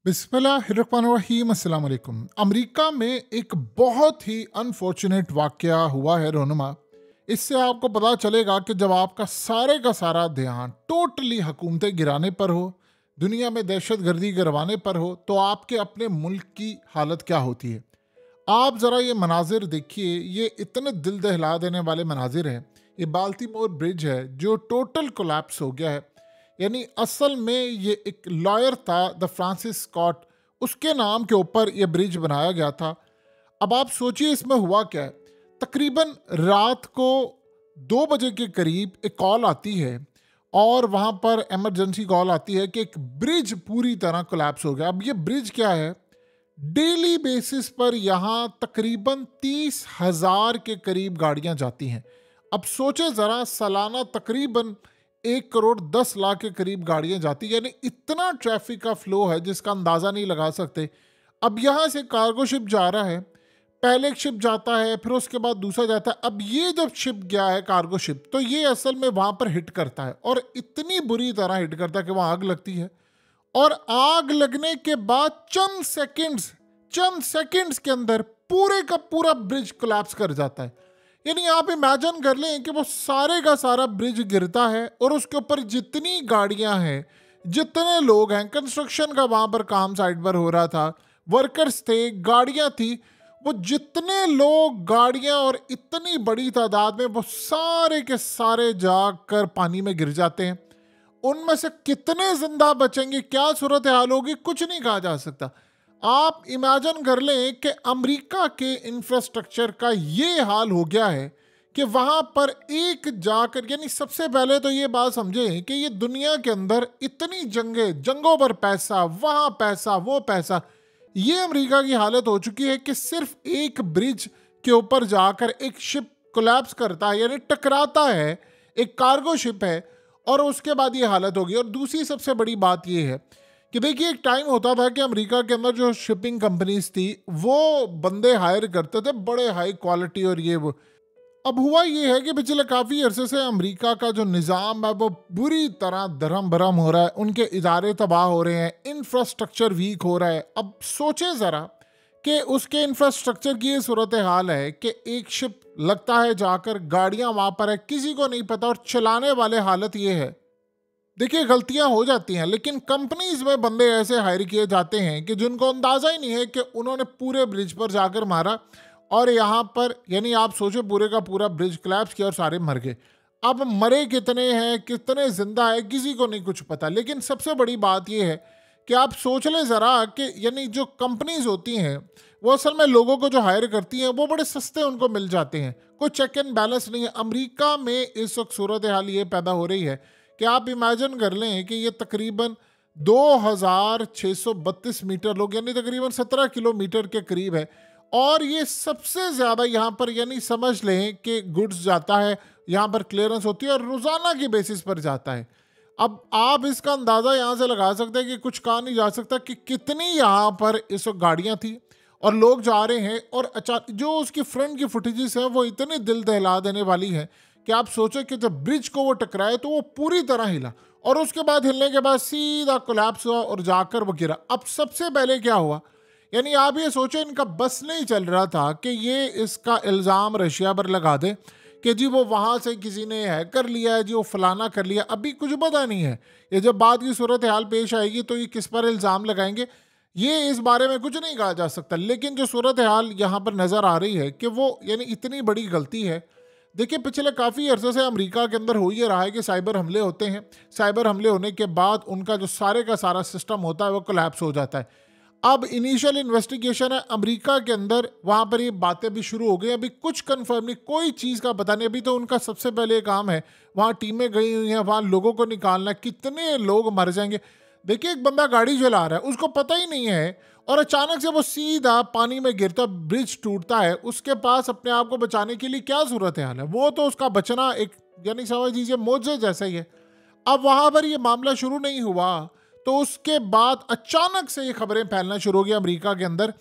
बिस्मिल्लाहिर्रहमानिर्रहीम अस्सलाम वालेकुम। अमेरिका में एक बहुत ही अनफॉर्चुनेट वाकया हुआ है रोनुमा। इससे आपको पता चलेगा कि जब आपका सारे का सारा ध्यान टोटली हुकूमतें गिराने पर हो, दुनिया में दहशत गर्दी करवाने पर हो, तो आपके अपने मुल्क की हालत क्या होती है। आप ज़रा ये मनाजिर देखिए, ये इतने दिल दहला देने वाले मनाजिर हैं। ये बाल्टीमोर ब्रिज है जो टोटल कोलैप्स हो गया है। यानी असल में ये एक लॉयर था, द फ्रांसिस स्कॉट, उसके नाम के ऊपर ये ब्रिज बनाया गया था। अब आप सोचिए इसमें हुआ क्या है। तकरीबन रात को 2 बजे के करीब एक कॉल आती है और वहाँ पर इमरजेंसी कॉल आती है कि एक ब्रिज पूरी तरह कोलैप्स हो गया। अब ये ब्रिज क्या है, डेली बेसिस पर यहाँ तकरीबन 30,000 के करीब गाड़ियाँ जाती हैं। अब सोचे ज़रा, सालाना तकरीबन 1 करोड़ 10 लाख के करीब गाड़ियाँ जाती, यानी इतना ट्रैफिक का फ्लो है जिसका अंदाज़ा नहीं लगा सकते। अब यहाँ से कार्गो शिप जा रहा है, पहले एक शिप जाता है, फिर उसके बाद दूसरा जाता है। अब ये जब शिप गया है कार्गो शिप, तो ये असल में वहाँ पर हिट करता है और इतनी बुरी तरह हिट करता है कि वहाँ आग लगती है। और आग लगने के बाद चंद सेकंड्स के अंदर पूरे का पूरा ब्रिज कोलैप्स कर जाता है। यानी आप इमेजिन कर लें कि वो सारे का सारा ब्रिज गिरता है और उसके ऊपर जितनी गाड़ियां हैं, जितने लोग हैं, कंस्ट्रक्शन का वहां पर काम साइड पर हो रहा था, वर्कर्स थे, गाड़ियां थी, वो जितने लोग, गाड़ियां और इतनी बड़ी तादाद में, वो सारे के सारे जाकर पानी में गिर जाते हैं। उनमें से कितने जिंदा बचेंगे, क्या सूरत हाल होगी, कुछ नहीं कहा जा सकता। आप इमेजिन कर लें कि अमेरिका के इंफ्रास्ट्रक्चर का ये हाल हो गया है कि वहां पर एक जाकर, यानी सबसे पहले तो ये बात समझें कि ये दुनिया के अंदर इतनी जंगों पर पैसा, वहां पैसा, वो पैसा, ये अमेरिका की हालत हो चुकी है कि सिर्फ एक ब्रिज के ऊपर जाकर एक शिप कोलैप्स करता है, यानी टकराता है, एक कार्गो शिप है, और उसके बाद ये हालत होगी। और दूसरी सबसे बड़ी बात ये है कि देखिए, एक टाइम होता था कि अमेरिका के अंदर जो शिपिंग कंपनीज थी वो बंदे हायर करते थे, बड़े हाई क्वालिटी और ये वो। अब हुआ ये है कि पिछले काफ़ी अरसे से अमेरिका का जो निज़ाम है वो बुरी तरह दरम भरम हो रहा है, उनके इदारे तबाह हो रहे हैं, इंफ्रास्ट्रक्चर वीक हो रहा है। अब सोचें ज़रा कि उसके इंफ्रास्ट्रक्चर की ये सूरत हाल है कि एक शिप लगता है जाकर, गाड़ियां वहां पर है, किसी को नहीं पता, और चलाने वाले हालत ये है। देखिए, गलतियां हो जाती हैं, लेकिन कंपनीज में बंदे ऐसे हायर किए जाते हैं कि जिनको अंदाजा ही नहीं है कि उन्होंने पूरे ब्रिज पर जाकर मारा, और यहाँ पर यानी आप सोचो पूरे का पूरा ब्रिज कोलैप्स किया और सारे मर गए। अब मरे कितने हैं, कितने जिंदा है, किसी को नहीं कुछ पता। लेकिन सबसे बड़ी बात यह है कि आप सोच लें ज़रा कि यानी जो कंपनीज होती हैं वो असल में लोगों को जो हायर करती हैं वो बड़े सस्ते उनको मिल जाते हैं, कोई चेक एंड बैलेंस नहीं है। अमेरिका में इस वक्त सूरत हाल ये पैदा हो रही है कि आप इमेजिन कर लें कि ये तकरीबन 2632 मीटर लोग, यानी तकरीबन 17 किलोमीटर के करीब है, और ये सबसे ज़्यादा यहाँ पर, यानी समझ लें कि गुड्स जाता है, यहाँ पर क्लियरेंस होती है और रोज़ाना की बेसिस पर जाता है। अब आप इसका अंदाज़ा यहाँ से लगा सकते हैं कि कुछ कहा नहीं जा सकता कि कितनी यहाँ पर इस वक्त गाड़ियाँ थी और लोग जा रहे हैं, और अचानक जो उसकी फ्रंट की फुटेजेस हैं वो इतनी दिल दहला देने वाली है कि आप सोचें कि जब ब्रिज को वो टकराए तो वो पूरी तरह हिला, और उसके बाद हिलने के बाद सीधा कोलैप्स हुआ और जाकर वो गिरा। अब सबसे पहले क्या हुआ, यानी आप ये सोचें, इनका बस नहीं चल रहा था कि ये इसका इल्ज़ाम रशिया पर लगा दे कि जी वो वहाँ से किसी ने हैक कर लिया है, जी वो फलाना कर लिया। अभी कुछ पता नहीं है, ये जब बाद की सूरत हाल पेश आएगी तो ये किस पर इल्ज़ाम लगाएंगे, ये इस बारे में कुछ नहीं कहा जा सकता। लेकिन जो सूरत हाल यहाँ पर नज़र आ रही है कि वो यानी इतनी बड़ी गलती है। देखिए, पिछले काफ़ी अरसे से अमेरिका के अंदर हो ये रहा है कि साइबर हमले होते हैं, साइबर हमले होने के बाद उनका जो सारे का सारा सिस्टम होता है वो कोलैप्स हो जाता है। अब इनिशियल इन्वेस्टिगेशन है अमेरिका के अंदर, वहाँ पर ये बातें भी शुरू हो गई। अभी कुछ कंफर्म नहीं, कोई चीज़ का पता नहीं। अभी तो उनका सबसे पहले काम है, वहाँ टीमें गई हुई हैं, वहाँ लोगों को निकालना, कितने लोग मर जाएंगे। देखिए, एक बंदा गाड़ी चला रहा है, उसको पता ही नहीं है, और अचानक से वो सीधा पानी में गिरता, ब्रिज टूटता है, उसके पास अपने आप को बचाने के लिए क्या सूरत हाल है, वो तो उसका बचना एक यानी समझ लीजिए मौजे जैसा ही है। अब वहाँ पर ये मामला शुरू नहीं हुआ तो उसके बाद अचानक से ये खबरें फैलना शुरू हो गई अमेरिका के अंदर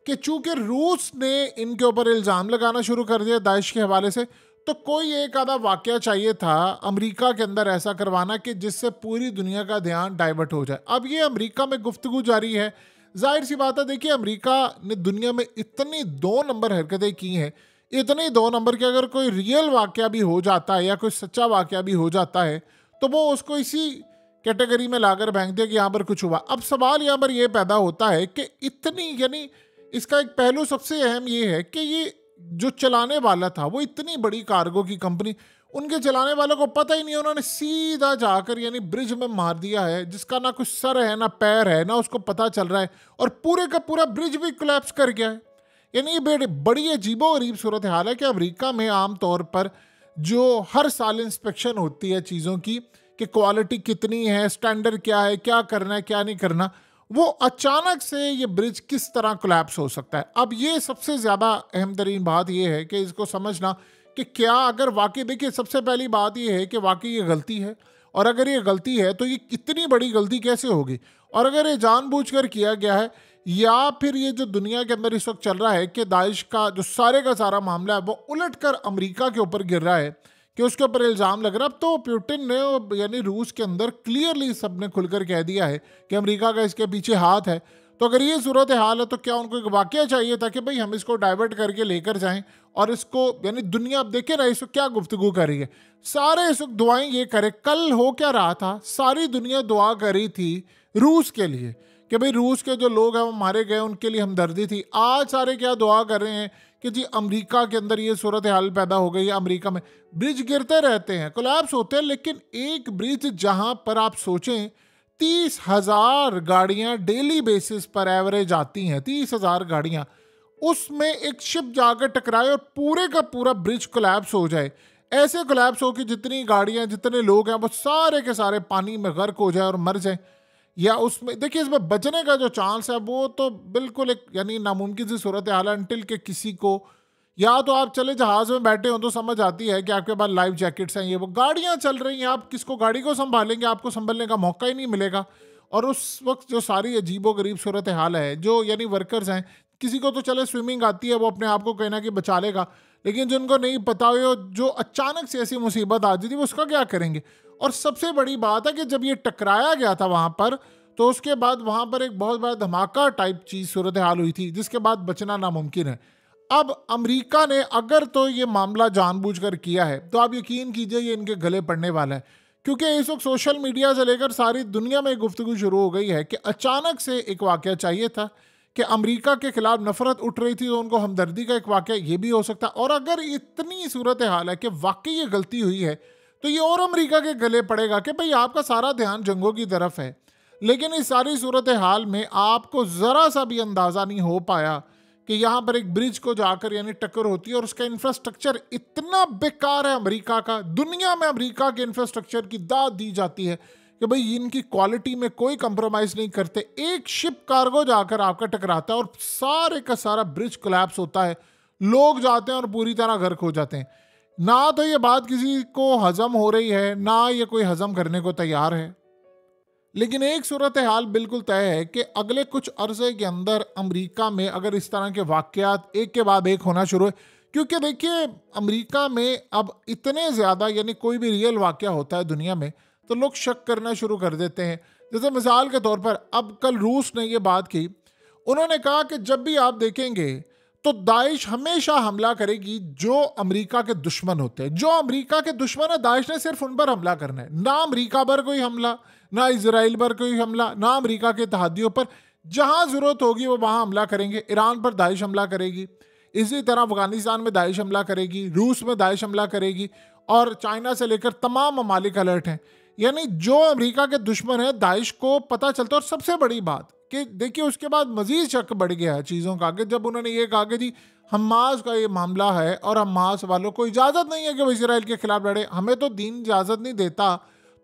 कि चूंकि रूस ने इनके ऊपर इल्ज़ाम लगाना शुरू कर दिया दाइश के हवाले से, तो कोई एक आधा वाकया चाहिए था अमेरिका के अंदर ऐसा करवाना कि जिससे पूरी दुनिया का ध्यान डाइवर्ट हो जाए। अब ये अमेरिका में गुफ्तगू जारी है, जाहिर सी बात है, देखिए अमेरिका ने दुनिया में इतनी 2 नंबर हरकतें की हैं, इतनी 2 नंबर के अगर कोई रियल वाकया भी हो जाता है या कोई सच्चा वाकया भी हो जाता है तो वो उसको इसी कैटेगरी में लाकर फेंक दिया कि यहाँ पर कुछ हुआ। अब सवाल यहाँ पर ये पैदा होता है कि इतनी, यानी इसका एक पहलू सबसे अहम ये है कि ये जो चलाने वाला था वो इतनी बड़ी कार्गो की कंपनी, उनके चलाने वालों को पता ही नहीं, उन्होंने सीधा जाकर यानी ब्रिज में मार दिया है जिसका ना कुछ सर है ना पैर है, ना उसको पता चल रहा है, और पूरे का पूरा ब्रिज भी कोलैप्स कर गया है। यानी ये बड़ी अजीबो गरीब सूरत हाल है कि अमेरिका में आमतौर पर जो हर साल इंस्पेक्शन होती है चीज़ों की कि क्वालिटी कितनी है, स्टैंडर्ड क्या है, क्या करना है क्या नहीं करना, वो अचानक से ये ब्रिज किस तरह कोलैप्स हो सकता है। अब ये सबसे ज़्यादा अहम तरीन बात ये है कि इसको समझना कि क्या अगर वाकई, देखिए सबसे पहली बात ये है कि वाकई ये गलती है, और अगर ये गलती है तो ये कितनी बड़ी गलती कैसे होगी, और अगर ये जानबूझकर किया गया है या फिर ये जो दुनिया के अंदर इस वक्त चल रहा है कि दाइश का जो सारे का सारा मामला है वो उलट कर अमरीका के ऊपर गिर रहा है कि उसके ऊपर इल्ज़ाम लग रहा है। अब तो पुतिन ने यानी रूस के अंदर क्लियरली सबने खुलकर कह दिया है कि अमेरिका का इसके पीछे हाथ है। तो अगर ये सूरत हाल है तो क्या उनको एक वाकया चाहिए था कि भाई हम इसको डाइवर्ट करके लेकर जाएं और इसको, यानी दुनिया अब देखे ना इस वक्त क्या गुफ्तगू कर रही है, सारे इस वक्त दुआएं ये करे। कल हो क्या रहा था, सारी दुनिया दुआ कर रही थी रूस के लिए कि भाई रूस के जो लोग हैं वो मारे गए, उनके लिए हमदर्दी थी। आज सारे क्या दुआ कर रहे हैं कि जी अमेरिका के अंदर ये सूरत हाल पैदा हो गई है। अमेरिका में ब्रिज गिरते रहते हैं, कोलैप्स होते हैं, लेकिन एक ब्रिज जहां पर आप सोचें 30,000 गाड़ियां डेली बेसिस पर एवरेज आती हैं, 30,000 गाड़ियां, उसमें एक शिप जाकर टकराए और पूरे का पूरा ब्रिज कोलैप्स हो जाए, ऐसे कोलैप्स हो कि जितनी गाड़ियां जितने लोग हैं वो सारे के सारे पानी में गर्क हो जाए और मर जाए, या उसमें देखिए इसमें बचने का जो चांस है वो तो बिल्कुल एक यानी नामुमकिन सी सूरत हाल है। अनटिल के किसी को, या तो आप चले जहाज में बैठे हो तो समझ आती है कि आपके पास लाइफ जैकेट्स हैं, ये वो गाड़ियां चल रही हैं, आप किसको गाड़ी को संभालेंगे, आपको संभलने का मौका ही नहीं मिलेगा। और उस वक्त जो सारी अजीबो गरीब सूरत हाल है, जो यानी वर्कर्स हैं, किसी को तो चले स्विमिंग आती है, वो अपने आप को कहना कि बचा लेगा, लेकिन जिनको नहीं पता हो, जो अचानक से ऐसी मुसीबत आ जाती है वो उसका क्या करेंगे। और सबसे बड़ी बात है कि जब ये टकराया गया था वहां पर, तो उसके बाद वहां पर एक बहुत बड़ा धमाका टाइप चीज सूरत हाल हुई थी जिसके बाद बचना नामुमकिन है। अब अमेरिका ने अगर तो ये मामला जानबूझकर किया है तो आप यकीन कीजिए ये इनके गले पड़ने वाला है, क्योंकि इस वक्त सोशल मीडिया से लेकर सारी दुनिया में गुफ्तगू शुरू हो गई है कि अचानक से एक वाकया चाहिए था कि अमेरिका के खिलाफ नफरत उठ रही थी तो उनको हमदर्दी का एक वाकया ये भी हो सकता है। और अगर इतनी सूरत हाल है कि वाकई ये गलती हुई है तो ये और अमेरिका के गले पड़ेगा कि भाई आपका सारा ध्यान जंगों की तरफ है, लेकिन इस सारी सूरत हाल में आपको ज़रा सा भी अंदाज़ा नहीं हो पाया कि यहाँ पर एक ब्रिज को जाकर यानी टक्कर होती है और उसका इंफ्रास्ट्रक्चर इतना बेकार है अमेरिका का। दुनिया में अमेरिका के इंफ्रास्ट्रक्चर की दाद दी जाती है कि भाई इनकी क्वालिटी में कोई कंप्रोमाइज़ नहीं करते। एक शिप कार्गो जाकर आपका टकराता है और सारे का सारा ब्रिज कोलैप्स होता है, लोग जाते हैं और पूरी तरह गर्क हो जाते हैं। ना तो ये बात किसी को हजम हो रही है, ना ये कोई हजम करने को तैयार है। लेकिन एक सूरत हाल बिल्कुल तय है कि अगले कुछ अरसे के अंदर अमेरिका में अगर इस तरह के वाक़यात एक के बाद एक होना शुरू है, क्योंकि देखिए अमेरिका में अब इतने ज़्यादा यानी कोई भी रियल वाक़या होता है दुनिया में तो लोग शक करना शुरू कर देते हैं। जैसे मिसाल के तौर पर अब कल रूस ने ये बात की, उन्होंने कहा कि जब भी आप देखेंगे तो दाइश हमेशा हमला करेगी जो अमेरिका के दुश्मन होते हैं। जो अमेरिका के दुश्मन है दाइश ने सिर्फ उन पर हमला करना है, ना अमेरिका पर कोई हमला, ना इजराइल पर कोई हमला, ना अमेरिका के इत्तेहादियों पर। जहां जरूरत होगी वो वहां हमला करेंगे। ईरान पर दाइश हमला करेगी, इसी तरह अफगानिस्तान में दाइश हमला करेगी, रूस में दाइश हमला करेगी, और चाइना से लेकर तमाम ममालिक अलर्ट हैं। यानी जो अमेरिका के दुश्मन है दाइश को पता चलता है। और सबसे बड़ी बात कि देखिए उसके बाद मजीद शक बढ़ गया है चीज़ों का कि जब उन्होंने ये कहा कि जी हमास का ये मामला है और हमास वालों को इजाज़त नहीं है कि वो इसराइल के खिलाफ लड़े, हमें तो दीन इजाज़त नहीं देता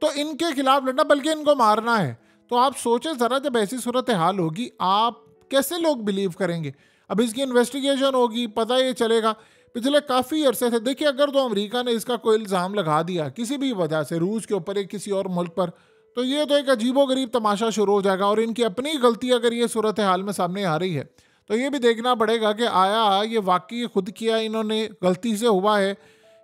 तो इनके खिलाफ लड़ना बल्कि इनको मारना है। तो आप सोचें ज़रा, जब ऐसी सूरत हाल होगी आप कैसे लोग बिलीव करेंगे। अब इसकी इन्वेस्टिगेशन होगी, पता ये चलेगा। पिछले काफ़ी अरसे से देखिए अगर तो अमेरिका ने इसका कोई इल्ज़ाम लगा दिया किसी भी वजह से रूस के ऊपर या किसी और मुल्क पर, तो ये तो एक अजीबोगरीब तमाशा शुरू हो जाएगा। और इनकी अपनी गलती अगर ये सूरत हाल में सामने आ रही है तो ये भी देखना पड़ेगा कि आया ये वाकई खुद किया इन्होंने, गलती से हुआ है,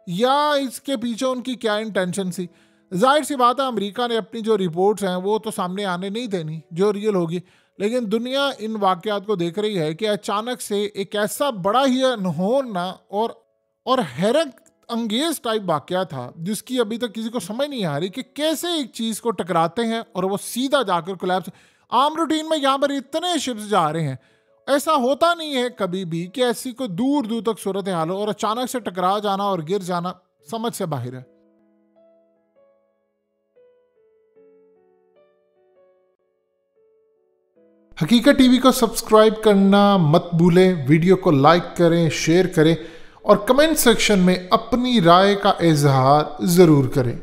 या इसके पीछे उनकी क्या इंटेंशन थी। जाहिर सी बात है अमेरिका ने अपनी जो रिपोर्ट्स हैं वो तो सामने आने नहीं देनी, जो रियल होगी। लेकिन दुनिया इन वाकयात को देख रही है कि अचानक से एक ऐसा बड़ा ही अनहोना और हैरत अंगेज टाइप वाकया था जिसकी अभी तक किसी को समझ नहीं आ रही कि कैसे एक चीज को टकराते हैं और वो सीधा जाकर कोलैप्स। आम रूटीन में यहाँ पर इतने शिप्स जा रहे हैं, ऐसा होता नहीं है कभी भी कि ऐसी कोई दूर दूर तक सूरत हाल हो और अचानक से टकरा जाना और गिर जाना समझ से बाहर है। हकीकत टीवी को सब्सक्राइब करना मत भूलें, वीडियो को लाइक करें, शेयर करें और कमेंट सेक्शन में अपनी राय का इजहार ज़रूर करें।